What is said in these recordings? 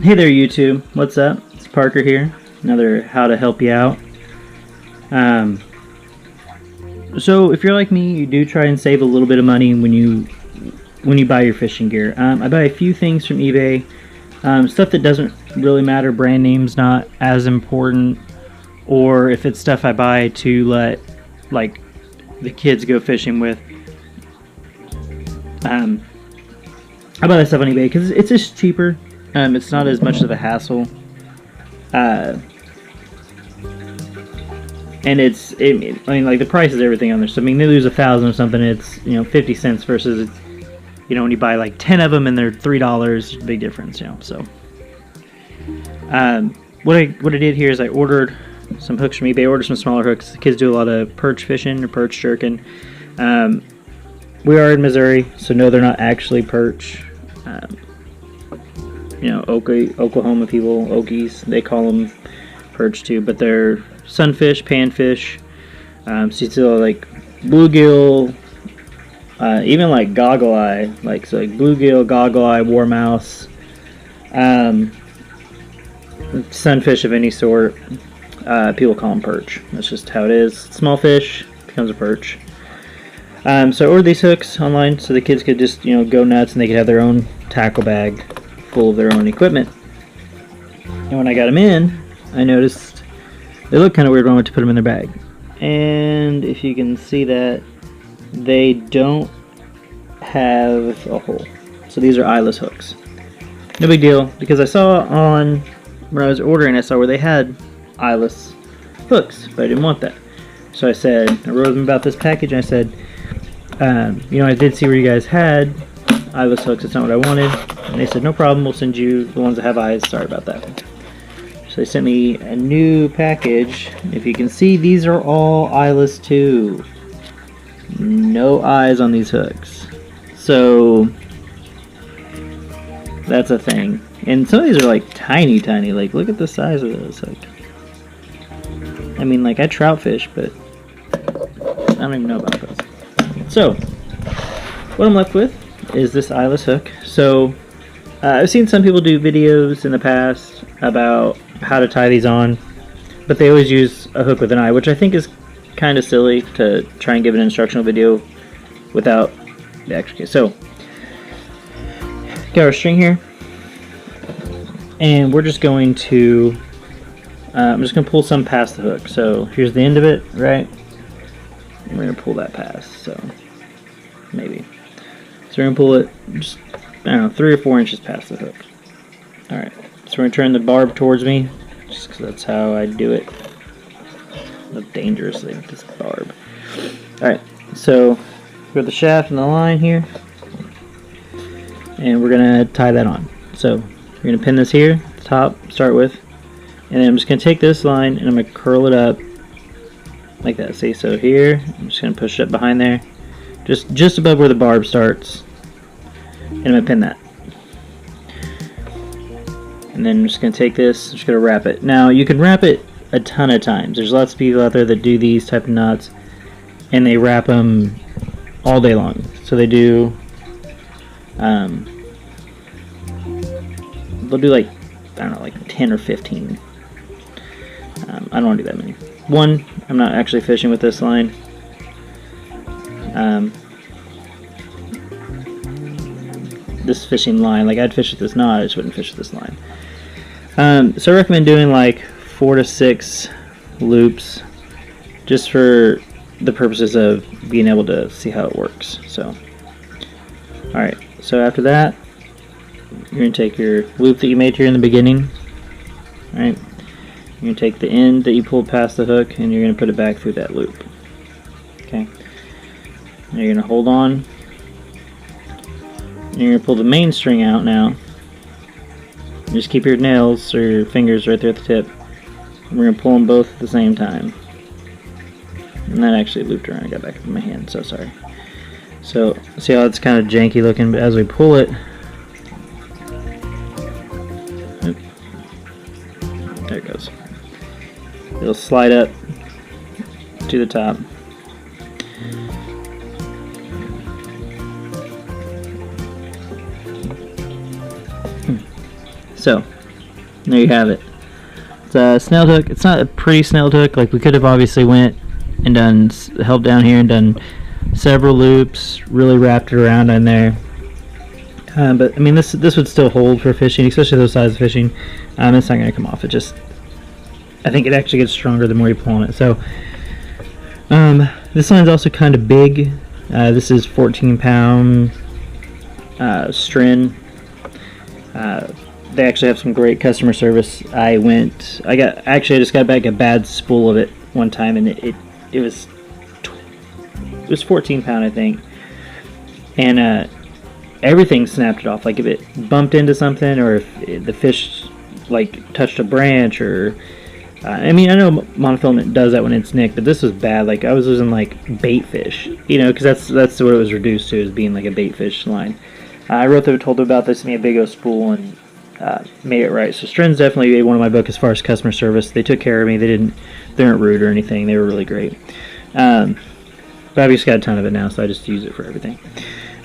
Hey there YouTube, what's up? It's Parker here, another how to help you out. So if you're like me, you do try and save a little bit of money when you buy your fishing gear. I buy a few things from eBay, stuff that doesn't really matter, brand name's not as important, or if it's stuff I buy to let like the kids go fishing with. I buy that stuff on eBay because it's just cheaper. It's not as much of a hassle, and I mean, like the price is everything on there. So I mean, they lose 1,000 or something. It's 50 cents versus when you buy like 10 of them and they're $3, big difference. So what I did here is I ordered some hooks from eBay. Ordered some smaller hooks. The kids do a lot of perch fishing or perch jerking. We are in Missouri, so no, they're not actually perch. Oklahoma people, Okies, they call them perch too, but they're sunfish, panfish. So you see like bluegill, even like goggle eye, like bluegill, goggle eye, warmouse, sunfish of any sort. People call them perch. That's just how it is. Small fish becomes a perch. So I ordered these hooks online so the kids could just go nuts and they could have their own tackle bag full of their own equipment. And when I got them in, I noticed they look kind of weird when I went to put them in their bag. And if you can see that, they don't have a hole. So these are eyeless hooks. No big deal, because I saw when I was ordering, I saw where they had eyeless hooks, but I didn't want that. So I wrote them about this package, and I said, I did see where you guys had eyeless hooks. It's not what I wanted. And they said, no problem, we'll send you the ones that have eyes. Sorry about that. So they sent me a new package. If you can see, these are all eyeless too. No eyes on these hooks. So that's a thing. And some of these are like tiny. Like, look at the size of those. Like, I mean, like, I trout fish, but I don't even know about those. So what I'm left with is this eyeless hook. So I've seen some people do videos in the past about how to tie these on, but they always use a hook with an eye, which I think is kind of silly to try and give an instructional video without the extra case. So got our string here, and we're just going to I'm just going to pull some past the hook. So here's the end of it, right? And we're going to pull that past, so maybe. So we're going to pull it just, 3 or 4 inches past the hook. Alright, so we're going to turn the barb towards me, just because that's how I do it. Look dangerously with this barb. Alright, so we've got the shaft and the line here, and we're going to tie that on. So we're going to pin this here at the top, start with, and then I'm just going to take this line and I'm going to curl it up like that. See, so here, I'm just going to push it up behind there, just above where the barb starts, and I'm going to pin that. And then I'm just going to take this, I'm just going to wrap it. Now, you can wrap it a ton of times. There's lots of people out there that do these type of knots, and they wrap them all day long. So they do, they'll do like, I don't know, like 10 or 15. I don't want to do that many. One, I'm not actually fishing with this line. This fishing line, like I'd fish with this knot, I just wouldn't fish with this line. So I recommend doing like 4 to 6 loops, just for the purposes of being able to see how it works. So, alright, so after that, you're going to take your loop that you made here in the beginning, alright, you're going to take the end that you pulled past the hook, and you're going to put it back through that loop. Okay, now you're going to hold on, and you're going to pull the main string out now. Just keep your nails or your fingers right there at the tip. And we're going to pull them both at the same time. And that actually looped around. I got back up in my hand, so sorry. So, see how it's kind of janky looking, but as we pull it, there it goes. It'll slide up to the top. So there you have it. It's a snail hook. It's not a pretty snail hook. Like, we could have obviously went and done, held down here and done several loops, really wrapped it around in there. But I mean, this would still hold for fishing, especially those size of fishing. It's not going to come off. It just, I think it actually gets stronger the more you pull on it. So this line's also kind of big. This is 14-pound string. They actually have some great customer service. I just got back a bad spool of it one time, and it was 14 pound, I think, and everything snapped it off. Like, if it bumped into something, or if the fish like touched a branch, or I mean, I know monofilament does that when it's nicked, but this was bad. Like, I was losing like bait fish, because that's what it was reduced to, as being like a bait fish line. I told them about this, and a big old spool, and made it right. So Stren's definitely one of my book as far as customer service. They took care of me. They weren't rude or anything. They were really great. But I've just got a ton of it now, so I just use it for everything.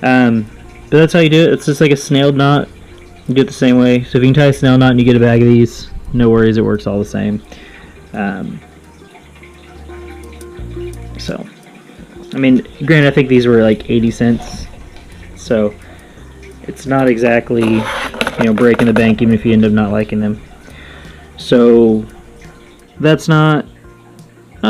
But that's how you do it. It's just like a snailed knot. You do it the same way. So if you can tie a snail knot and you get a bag of these, no worries, it works all the same. So, I mean, granted, I think these were like 80 cents. So it's not exactly, breaking the bank, even if you end up not liking them. So that's not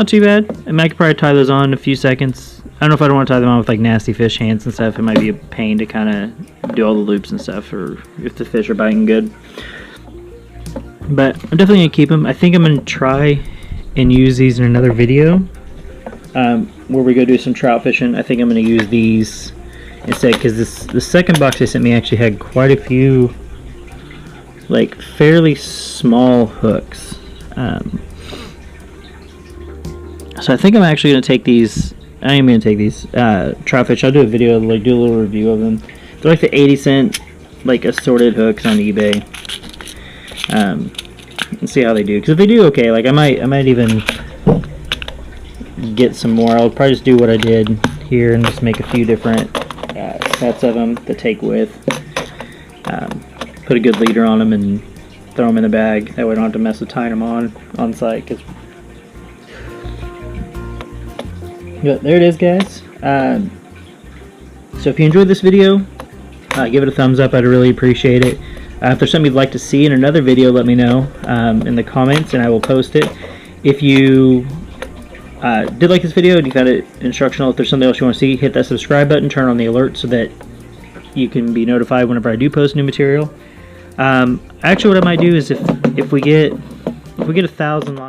too bad. I mean, I could probably tie those on in a few seconds. I don't know if I don't want to tie them on with like nasty fish hands and stuff. It might be a pain to kind of do all the loops and stuff, or if the fish are biting good. But I'm definitely going to keep them. I think I'm going to try and use these in another video where we go do some trout fishing. I think I'm going to use these instead, because the second box they sent me actually had quite a few like fairly small hooks. So I think I'm actually going to take these. I am going to take these trout fish. I'll do a video, like do a little review of them. They're like the 80-cent like assorted hooks on eBay. And see how they do. Because if they do okay, like I might even get some more. I'll probably just do what I did here and just make a few different sets of them to take with. Put a good leader on them and throw them in the bag. That way I don't have to mess with tying them on site. But there it is, guys. So if you enjoyed this video, give it a thumbs up. I'd really appreciate it. If there's something you'd like to see in another video, let me know in the comments, and I will post it. If you did like this video and you found it instructional, if there's something else you want to see, hit that subscribe button, turn on the alert so that you can be notified whenever I do post new material. Actually, what I might do is if we get 1,000 likes.